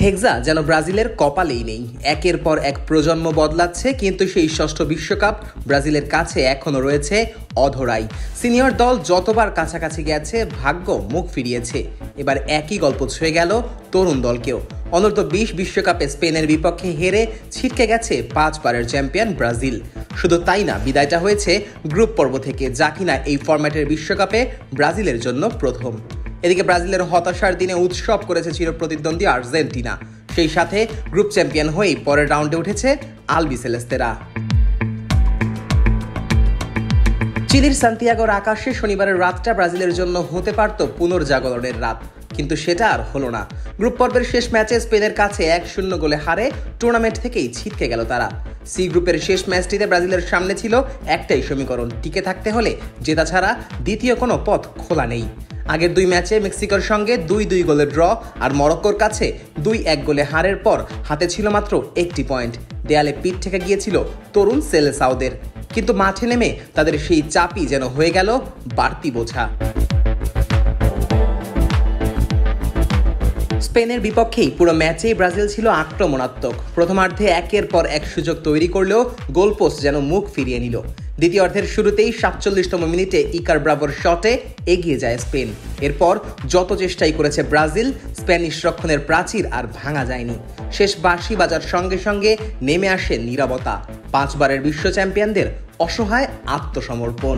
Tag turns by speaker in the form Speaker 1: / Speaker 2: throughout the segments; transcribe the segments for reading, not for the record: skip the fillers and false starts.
Speaker 1: হেক্সা যেন ব্রাজিলের কপালেই নেই। একের পর এক প্রজন্ম বদলাচ্ছে, কিন্তু সেই ষষ্ঠ বিশ্বকাপ ব্রাজিলের কাছে এখনো রয়েছে অধরাই। সিনিয়র দল যতবার কাছাকাছি গেছে, ভাগ্য মুখ ফিরিয়েছে। এবার একই গল্প ছুঁয়ে গেল তরুণ দলকেও। অনূর্ধ্ব-20 বিশ্বকাপে স্পেনের বিপক্ষে হেরে ছিটকে গেছে 5 বারের চ্যাম্পিয়ন ব্রাজিল। শুধু তাই না, বিদায়টা হয়েছে গ্রুপ পর্ব থেকে, যা কিনা এই ফরম্যাটের বিশ্বকাপে ব্রাজিলের জন্য প্রথম। এদিকে ব্রাজিলের হতাশার দিনে উৎসব করেছে চিরপ্রতিদ্বন্দ্বী আর্জেন্টিনা। সেই সাথে গ্রুপ চ্যাম্পিয়ন হয়েই পরের রাউন্ডে উঠেছে আলবিসেলেস্তেরা। চিলির সান্তিয়াগোর আকাশে শনিবারের রাতটা ব্রাজিলের জন্য হতে পারত পুনর্জাগরণের রাত, কিন্তু সেটা আর হলো না। গ্রুপ পর্বের শেষ ম্যাচে স্পেনের কাছে 1-0 গোলে হারে টুর্নামেন্ট থেকেই ছিটকে গেল তারা। সি গ্রুপের শেষ ম্যাচটিতে ব্রাজিলের সামনে ছিল একটাই সমীকরণ, টিকে থাকতে হলে জেতা ছাড়া দ্বিতীয় কোনো পথ খোলা নেই। আগের 2 ম্যাচে মেক্সিকোর সঙ্গে 2-2 গোলের ড্র আর মরক্কোর কাছে 2-1 গোলে হারের পর হাতে ছিল মাত্র 1টি পয়েন্ট। দেয়ালে পিঠ থেকে গিয়েছিল তরুণ সেলেসাওদের, কিন্তু মাঠে নেমে তাদের সেই চাপই যেন হয়ে গেল বাড়তি বোঝা। স্পেনের বিপক্ষেই পুরো ম্যাচেই ব্রাজিল ছিল আক্রমণাত্মক। প্রথমার্ধে একের পর এক সুযোগ তৈরি করলেও গোলপোস্ট যেন মুখ ফিরিয়ে নিল। দ্বিতীয়ার্ধের শুরুতেই 47তম মিনিটে ইকার ব্রাভোর শটে এগিয়ে যায় স্পেন। এরপর যত চেষ্টাই করেছে ব্রাজিল, স্প্যানিশ রক্ষণের প্রাচীর আর ভাঙা যায়নি। শেষ বাঁশি বাজার সঙ্গে সঙ্গে নেমে আসে নীরবতা। 5 বারের বিশ্ব চ্যাম্পিয়নদের অসহায় আত্মসমর্পণ।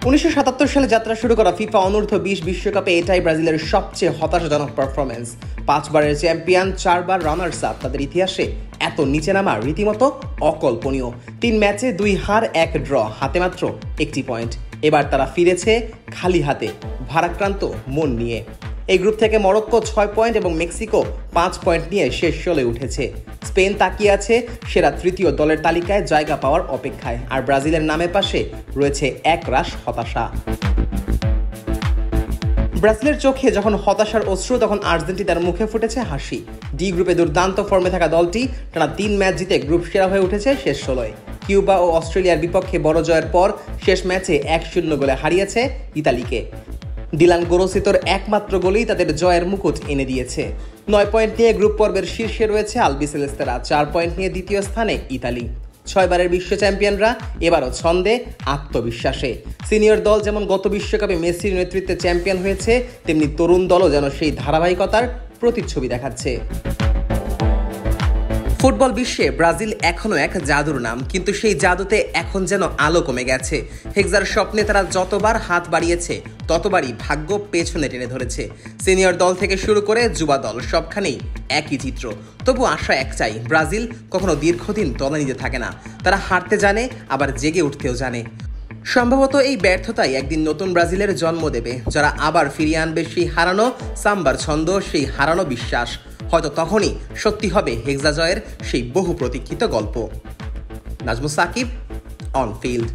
Speaker 1: 1977 সালে যাত্রা শুরু করা ফিফা অনূর্ধ্ব-20 বিশ্বকাপে এটাই ব্রাজিলের সবচেয়ে হতাশাজনক পারফরমেন্স। 5 বারের চ্যাম্পিয়ন, 4 বার রানার্স আপ, তাদের ইতিহাসে এত নিচে নামা রীতিমতো অকল্পনীয়। 3 ম্যাচে 2 হার 1 ড্র, হাতে মাত্র 1টি পয়েন্ট। এবার তারা ফিরেছে খালি হাতে, ভারাক্রান্ত মন নিয়ে। এই গ্রুপ থেকে মরক্কো 6 পয়েন্ট এবং মেক্সিকো 5 পয়েন্ট নিয়ে শেষ 16 উঠেছে। স্পেন তাকিয়ে আছে সেরা তৃতীয় দলের তালিকায় জায়গা পাওয়ার অপেক্ষায়, আর ব্রাজিলের নামের পাশে রয়েছে একরাশ হতাশা। ব্রাজিলের চোখে যখন হতাশার অশ্রু, তখন আর্জেন্টিনার মুখে ফুটেছে হাসি। ডি গ্রুপে দুর্দান্ত ফর্মে থাকা দলটি টানা 3 ম্যাচ জিতে গ্রুপ সেরা হয়ে উঠেছে শেষ 16-য়। কিউবা ও অস্ট্রেলিয়ার বিপক্ষে বড় জয়ের পর শেষ ম্যাচে 1-0 গোলে হারিয়েছে ইতালিকে। ডিলান গোরোসিতোর একমাত্র গোলেই তাদের জয়ের মুকুট এনে দিয়েছে। 9 পয়েন্ট নিয়ে গ্রুপ পর্বের শীর্ষে রয়েছে আলবিসেলেস্তেরা, 4 পয়েন্ট নিয়ে দ্বিতীয় স্থানে ইতালি। 6 বারের বিশ্ব চ্যাম্পিয়নরা এবারও ছন্দে, আত্মবিশ্বাসে। সিনিয়র দল যেমন গত বিশ্বকাপে মেসির নেতৃত্বে চ্যাম্পিয়ন হয়েছে, তেমনি তরুণ দলও যেন সেই ধারাবাহিকতার প্রতিচ্ছবি দেখাচ্ছে। ফুটবল বিশ্বে ব্রাজিল এখনো এক জাদুর নাম, কিন্তু সেই জাদুতে এখন যেন আলো কমে গেছে। হেক্সার স্বপ্নে তারা যতবার হাত বাড়িয়েছে, ততবারই ভাগ্য পেছনে টেনে ধরেছে। সিনিয়র দল থেকে শুরু করে যুবা দল, সবখানেই একই চিত্র। তবু আশা একটাই, ব্রাজিল কখনো দীর্ঘদিন তলানিতে থাকে না। তারা হারতে জানে, আবার জেগে উঠতেও জানে। সম্ভবত এই ব্যর্থতাই একদিন নতুন ব্রাজিলের জন্ম দেবে, যারা আবার ফিরিয়ে আনবে সেই হারানো সাম্বার ছন্দ, সেই হারানো বিশ্বাস। হয়তো তখনই সত্যি হবে হেক্সা জয়ের সেই বহু প্রতীক্ষিত গল্প। Najmus Sakib, on field.